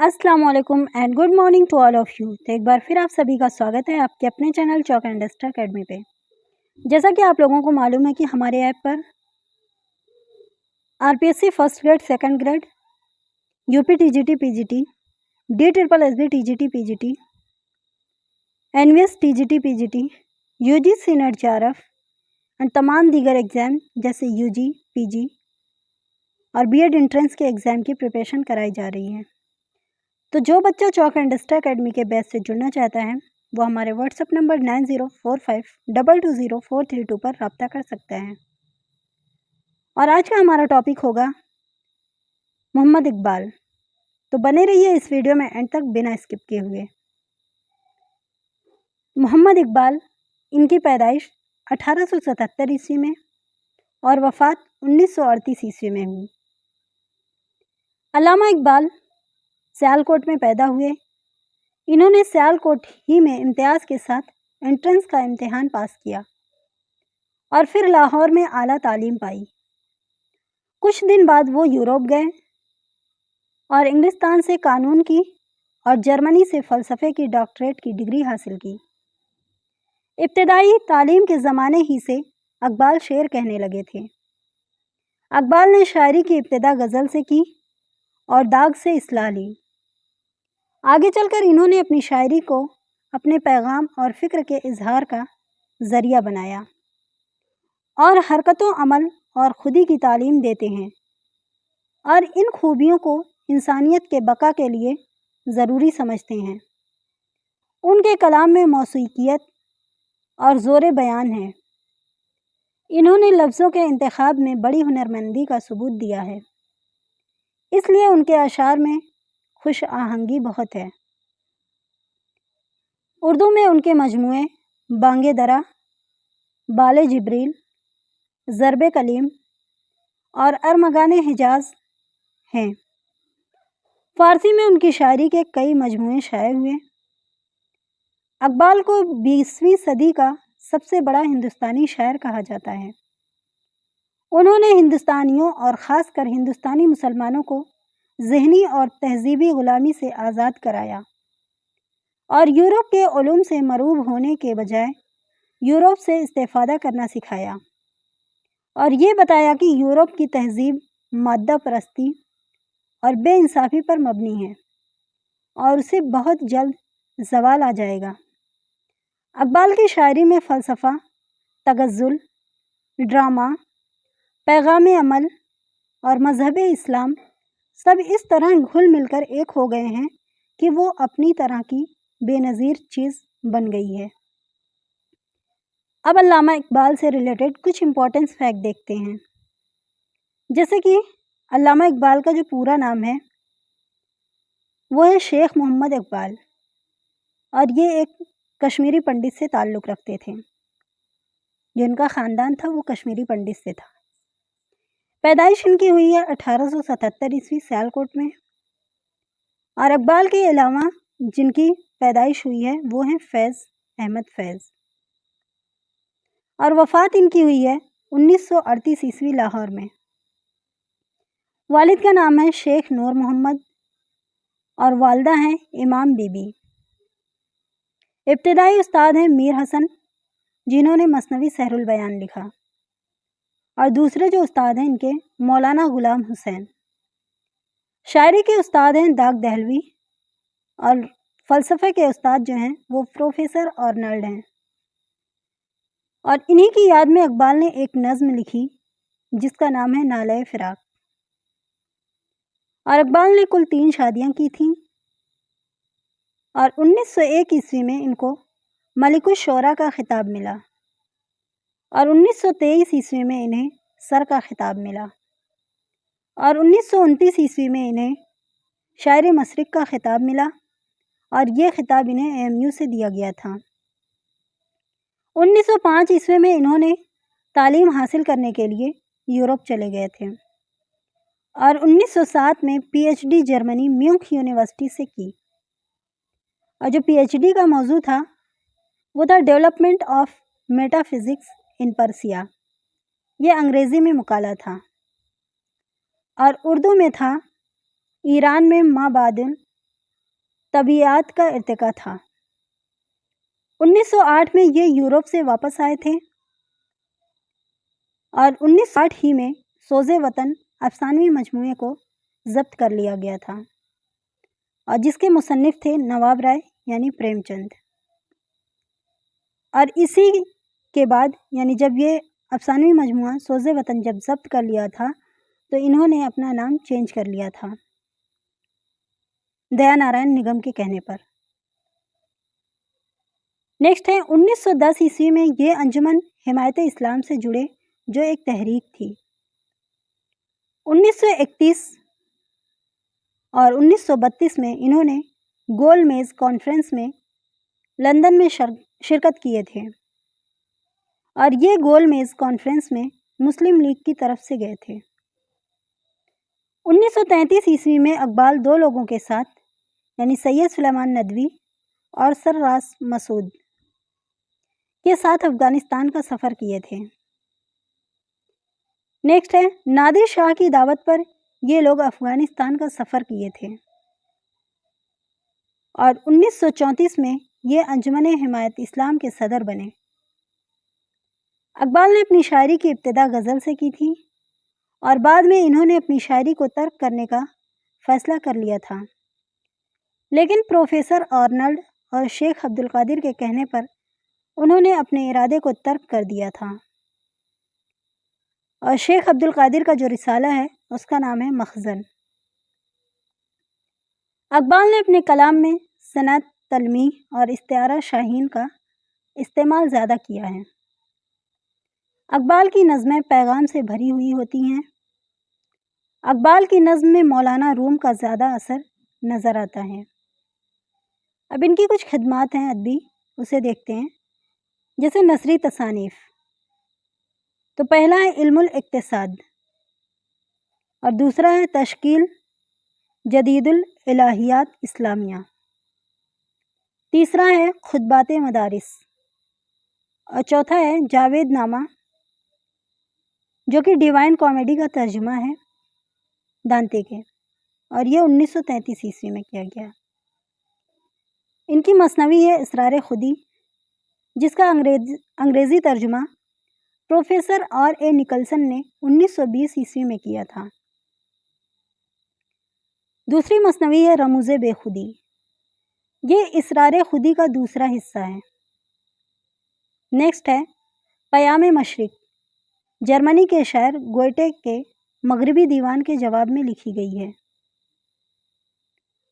अस्सलाम वालेकुम and good morning to all of you. तो एक बार फिर आप सभी का स्वागत है आपके अपने channel chalk and duster academy पे। जैसा कि आप लोगों को मालूम है कि हमारे ऐप पर RPSC first grade, second grade, UP TGT PGT, D triple SB TGT PGT, NVS TGT PGT, UGC NET JRF and तमाम दीगर एग्ज़ाम जैसे यूजी, पीजी और बीएड एंट्रेंस के एग्ज़ाम की प्रिपरेशन कराई जा रही है। तो जो बच्चा चॉक एंड डस्टर अकेडमी के बैच से जुड़ना चाहता है वो हमारे व्हाट्सएप नंबर 9045220432 पर रब्ता कर सकता है। और आज का हमारा टॉपिक होगा मोहम्मद इकबाल। तो बने रहिए इस वीडियो में एंड तक बिना स्किप किए हुए। मोहम्मद इकबाल, इनकी पैदाइश 1877 ईस्वी में और वफ़ात 1938 ईस्वी में हुई। अल्लामा इकबाल सियालकोट में पैदा हुए। इन्होंने सियालकोट ही में इम्तियाज़ के साथ एंट्रेंस का इम्तिहान पास किया और फिर लाहौर में आला तालीम पाई। कुछ दिन बाद वो यूरोप गए और इंग्लिस्तान से कानून की और जर्मनी से फ़लसफ़े की डॉक्टरेट की डिग्री हासिल की। इब्तदाई तालीम के ज़माने ही से इकबाल शेर कहने लगे थे। इकबाल ने शायरी की इब्तिदा गज़ल से की और दाग से इस्लाह ली। आगे चलकर इन्होंने अपनी शायरी को अपने पैगाम और फ़िक्र के इजहार का ज़रिया बनाया और हरकतों, अमल और खुदी की तालीम देते हैं और इन खूबियों को इंसानियत के बका के लिए ज़रूरी समझते हैं। उनके कलाम में मौसीकियत और ज़ोर बयान है। इन्होंने लफ्ज़ों के इंतखाब में बड़ी हुनरमंदी का सबूत दिया है, इसलिए उनके अशार में खुश आहंगी बहुत है। उर्दू में उनके मजमूए बांगे दरा, बाले जिब्रील, ज़रबे कलीम और अरमगाने हिजाज हैं। फ़ारसी में उनकी शायरी के कई मजमूए शाये हुए। इकबाल को 20वीं सदी का सबसे बड़ा हिंदुस्तानी शायर कहा जाता है। उन्होंने हिंदुस्तानियों और ख़ासकर हिंदुस्तानी मुसलमानों को ज़हनी और तहज़ीबी ग़ुलामी से आज़ाद कराया और यूरोप के उलूम से मरूब होने के बजाय यूरोप से इस्तेफ़ादा करना सिखाया और ये बताया कि यूरोप की तहज़ीब मादा परस्ती और बेइंसाफ़ी पर मबनी है और उसे बहुत जल्द ज़वाल आ जाएगा। इकबाल की शायरी में फ़लसफ़ा, तगज़्ज़ुल, ड्रामा, पैगाम अमल और मज़हब इस्लाम सब इस तरह घुल मिलकर एक हो गए हैं कि वो अपनी तरह की बेनज़ीर चीज़ बन गई है। अब अल्लामा इकबाल से रिलेटेड कुछ इम्पोर्टेंट फैक्ट देखते हैं। जैसे कि अल्लामा इकबाल का जो पूरा नाम है वो है शेख मोहम्मद इकबाल और ये एक कश्मीरी पंडित से ताल्लुक़ रखते थे। जिनका ख़ानदान था वो कश्मीरी पंडित से था। पैदाइश इनकी हुई है 1877 ईस्वी सियालकोट में और इकबाल के अलावा जिनकी पैदाइश हुई है वो हैं फैज़ अहमद फैज़ और वफ़ात इनकी हुई है 1938 ईस्वी लाहौर में। वालिद का नाम है शेख नूर मोहम्मद और वालदा हैं इमाम बीबी। इब्तिदाई उस्ताद हैं मीर हसन जिन्होंने मसनवी सहरुल बयान लिखा और दूसरे जो उस्ताद हैं इनके मौलाना ग़ुलाम हुसैन। शायरी के उस्ताद हैं दाग दहलवी और फ़लसफ़े के उस्ताद जो हैं वो प्रोफेसर अर्नल्ड हैं। और इन्हीं की याद में इकबाल ने एक नज़्म लिखी जिसका नाम है नाले फ़िराक। और इकबाल ने कुल 3 शादियाँ की थीं और 1901 ईस्वी में इनको मलिकुश शोरा का खिताब मिला और 1923 ईस्वी में इन्हें सर का खिताब मिला और 1929 ईस्वी में इन्हें शायर मशरिक़ का खिताब मिला और ये खिताब इन्हें AMU से दिया गया था। 1905 ईस्वी में इन्होंने तालीम हासिल करने के लिए यूरोप चले गए थे और 1907 में PhD जर्मनी म्यूनिख यूनिवर्सिटी से की और जो PhD का मौजू था वो था development of metaphysics in Persia. ये अंग्रेज़ी में मुकाला था और उर्दू में था ईरान में माबादिल طبیعیات کا ارتقا تھا۔ 1908 میں یہ یورپ سے واپس آئے تھے اور 1908 ہی میں سوز وطن افسانوی مجموعے کو ضبط کر لیا گیا تھا اور جس کے مصنف تھے نواب رائے یعنی پریم چند۔ اور اسی کے بعد یعنی جب یہ افسانوی مجموعہ سوز وطن جب ضبط کر لیا تھا تو انہوں نے اپنا نام چینج کر لیا تھا دیا نارائن نگم کے کہنے پر۔ نیکسٹ ہے 1910 عیسوی میں یہ انجمن حمایت اسلام سے جڑے جو ایک تحریک تھی۔ 1931 اور 1932 میں انہوں نے گول میز کانفرنس میں لندن میں شرکت کیے تھے اور یہ گول میز کانفرنس میں مسلم لیگ کی طرف سے گئے تھے۔ 1933 عیسوی میں اقبال دو لوگوں کے ساتھ یعنی سید سلیمان ندوی اور سر راس مسعود کے ساتھ افغانستان کا سفر کیے تھے۔ نیکسٹ ہے نادر شاہ کی دعوت پر یہ لوگ افغانستان کا سفر کیے تھے اور 1934 میں یہ انجمن حمایت اسلام کے صدر بنے۔ اقبال نے اپنی شاعری کی ابتدا غزل سے کی تھی اور بعد میں انہوں نے اپنی شاعری کو ترک کرنے کا فیصلہ کر لیا تھا، لیکن پروفیسر آرنلڈ اور شیخ عبد القادر کے کہنے پر انہوں نے اپنے ارادے کو ترک کر دیا تھا اور شیخ عبد القادر کا جو رسالہ ہے اس کا نام ہے مخزن۔ اقبال نے اپنے کلام میں صنعت، تلمیح اور استعارہ شاہین کا استعمال زیادہ کیا ہے۔ اقبال کی نظمیں پیغام سے بھری ہوئی ہوتی ہیں۔ اقبال کی نظم میں مولانا روم کا زیادہ اثر نظر آتا ہے۔ اب ان کی کچھ خدمات ہیں ادبی، اسے دیکھتے ہیں، جیسے نثری تصانیف۔ تو پہلا ہے علم الاقتصاد اور دوسرا ہے تشکیل جدید الالہیات اسلامیہ، تیسرا ہے خطبات مدارس اور چوتھا ہے جاوید نامہ جو کہ ڈیوائن کامیڈی کا ترجمہ ہے دانتے کے، اور یہ 1933 عیسوی میں کیا گیا۔ ان کی مثنوی ہے اسرار خودی جس کا انگریزی ترجمہ پروفیسر آر اے نکلسن نے 1920 عیسوی میں کیا تھا۔ دوسری مثنوی ہے رموز بے خودی، یہ اسرار خودی کا دوسرا حصہ ہے۔ نیکسٹ ہے پیام مشرق، جرمنی کے شاعر گوئٹے کے مغربی دیوان کے جواب میں لکھی گئی ہے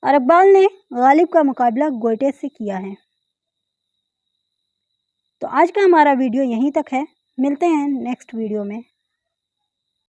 اور اقبال نے غالب کا مقابلہ گوئٹے سے کیا ہے۔ تو آج کا ہمارا ویڈیو یہیں تک ہے، ملتے ہیں نیکسٹ ویڈیو میں۔